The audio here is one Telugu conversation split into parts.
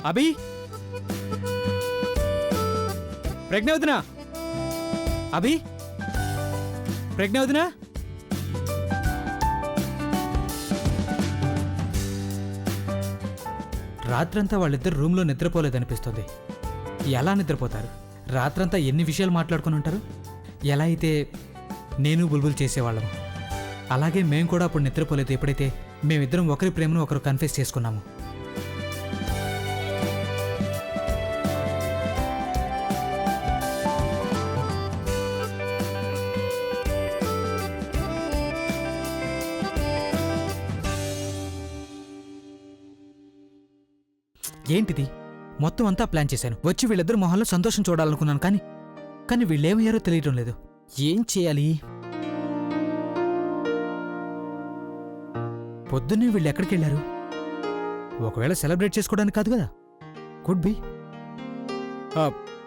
అభి, ప్రజ్ఞ వదినా, అభి, ప్రజ్ఞ వదినా. రాత్రంతా వాళ్ళిద్దరు రూమ్లో నిద్రపోలేదనిపిస్తుంది. ఎలా నిద్రపోతారు? రాత్రంతా ఎన్ని విషయాలు మాట్లాడుకుని ఉంటారు. ఎలా అయితే నేను బుల్బుల్ చేసేవాళ్ళము, అలాగే మేము కూడా అప్పుడు నిద్రపోలేదు. ఎప్పుడైతే మేమిద్దరం ఒకరి ప్రేమను ఒకరు కన్ఫెస్ చేసుకున్నాము. ఏంటిది? మొత్తం అంతా ప్లాన్ చేశాను. వచ్చి వీళ్ళిద్దరు మొహాల్లో సంతోషం చూడాలనుకున్నాను, కానీ వీళ్ళేమయ్యారో తెలియటం లేదు. ఏం చేయాలి? పొద్దున్నే వీళ్ళు ఎక్కడికి వెళ్ళారు? ఒకవేళ సెలబ్రేట్ చేసుకోవడానికి కాదు కదా? Could be.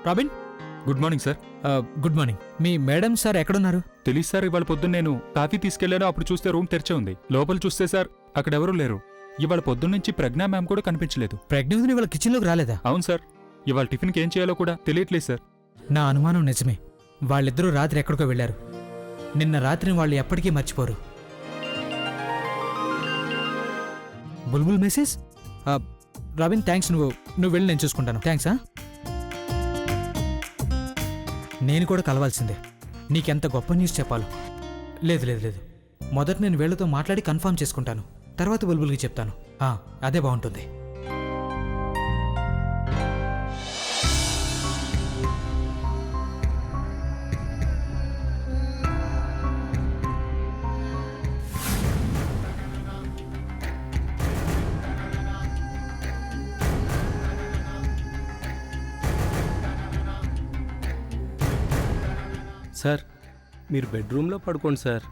Robin, good morning sir. Good morning. Me madam sir ఎక్కడున్నారు? తెలియదు సార్. ఇవాళ పొద్దున్న నేను కాఫీ తీసుకెళ్లాను. అప్పుడు చూస్తే రూమ్ తెరిచే ఉంది. లోపల చూస్తే సార్ అక్కడెవరూ లేరు. ఇవాళ పొద్దున్నుంచి ప్రజ్ఞా మ్యామ్ కూడా కనిపించలేదు. ప్రజ్ఞ ఇవాళ కిచెన్లోకి రాలేదా? అవును సార్. ఇవాళ టిఫిన్కి ఏం చేయాలో కూడా తెలియట్లేదు సార్. నా అనుమానం నిజమే. వాళ్ళిద్దరూ రాత్రి ఎక్కడికో వెళ్లారు. నిన్న రాత్రిని వాళ్ళు ఎప్పటికీ మర్చిపోరు. బుల్బుల్ మెసేజ్. Robin, thanks. నువ్వు వెళ్ళి నేను చూసుకుంటాను. థ్యాంక్స్. నేను కూడా కలవాల్సిందే. నీకెంత గొప్ప న్యూస్ చెప్పాలో. లేదు లేదు లేదు, మొదట నేను వీళ్ళతో మాట్లాడి కన్ఫర్మ్ చేసుకుంటాను. తర్వాత బుల్బుల్కి చెప్తాను. అదే బాగుంటుంది. సార్, మీరు బెడ్రూమ్లో పడుకోండి సార్.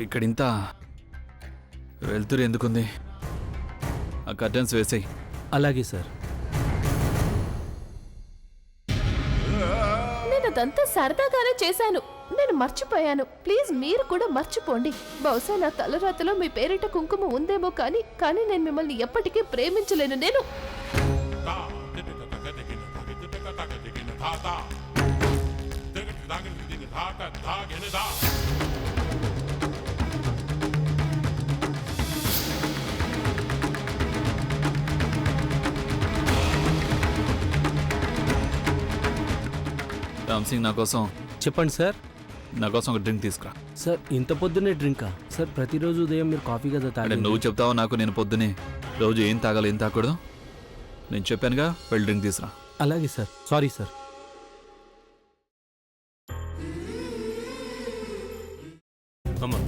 ఇక్కడింత వెళ్తురు ఎందుకుంది? ఆ కర్టన్స్ వేసేయి. అలాగే సార్. నేను అదంతా సరదాగానే చేశాను. నేను మర్చిపోయాను. ప్లీజ్ మీరు కూడా మర్చిపోండి. బహుశా నా తలరాతలో మీ పేరిట కుంకుమ ఉందేమో కానీ నేను మిమ్మల్ని ఎప్పటికీ ప్రేమించలేను. నేను రామ్ సింగ్, నా కోసం చెప్పండి సార్. నా కోసం ఒక డ్రింక్ తీసుకురా. సార్, ఇంత పొద్దున్నే డ్రింకా? సార్, ప్రతిరోజు ఉదయం మీరు కాఫీ కదా అంటే తాగండి. నువ్వు చెప్తావు నాకు. నేను పొద్దునే రోజు ఏం తాగాలి ఏం తాగకూడదు నేను చెప్పానుగా. వెళ్ళి డ్రింక్ తీసుకురా. అలాగే సార్. Sorry sir. అమ్మా,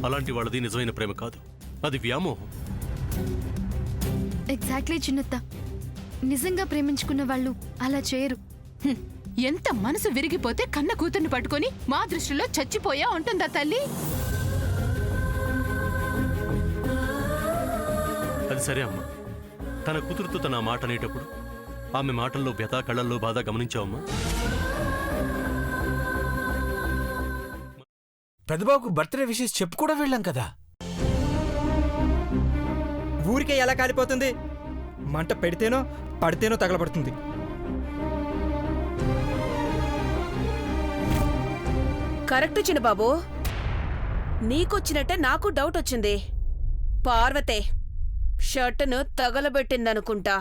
అలాంటి వాళ్ళది నిజమైన ప్రేమ కాదు, అది వ్యామోహం. ఎగ్జాక్ట్లీ చిన్నత్త. నిజంగా ప్రేమించుకున్న వాళ్ళు అలా చేయరు. ఎంత మనసు విరిగిపోతే కన్న కూతుర్ని పట్టుకొని మా దృష్టిలో చచ్చిపోయా ఉంటుందా తల్లి? అది సరే అమ్మా. తన కూతురుతో తన మాట అనేటప్పుడు ఆమె మాటల్లో వ్యథ, కళ్ళల్లో బాధ గమనించావమ్మా? పెద్దబాబుకు బర్త్డే విషెస్ చెప్పు కూడా వెళ్ళాం కదా. ఊరికే ఎలా కాలిపోతుంది? మంట పెడితేనో పడితేనో తగలబడుతుంది. కరెక్ట్ చిన్నబాబు. నీకొచ్చినట్టే నాకు డౌట్ వచ్చింది. పార్వతే షర్టును తగలబెట్టిందనుకుంటా.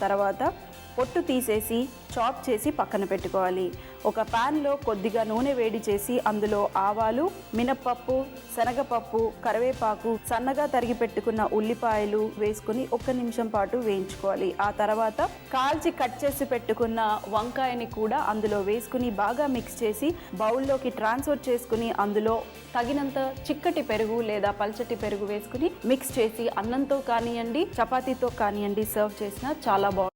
తర్వాత పొట్టు తీసేసి చాప్ చేసి పక్కన పెట్టుకోవాలి. ఒక ప్యాన్లో కొద్దిగా నూనె వేడి చేసి అందులో ఆవాలు, మినప్పప్పు, శనగపప్పు, కరివేపాకు, సన్నగా తరిగి పెట్టుకున్న ఉల్లిపాయలు వేసుకుని 1 నిమిషం పాటు వేయించుకోవాలి. ఆ తర్వాత కాల్చి కట్ చేసి పెట్టుకున్న వంకాయని కూడా అందులో వేసుకుని బాగా మిక్స్ చేసి బౌల్లోకి ట్రాన్స్ఫర్ చేసుకుని అందులో తగినంత చిక్కటి పెరుగు లేదా పల్చటి పెరుగు వేసుకుని మిక్స్ చేసి అన్నంతో కానివ్వండి, చపాతీతో కానివ్వండి సర్వ్ చేసినా చాలా బాగుంటుంది.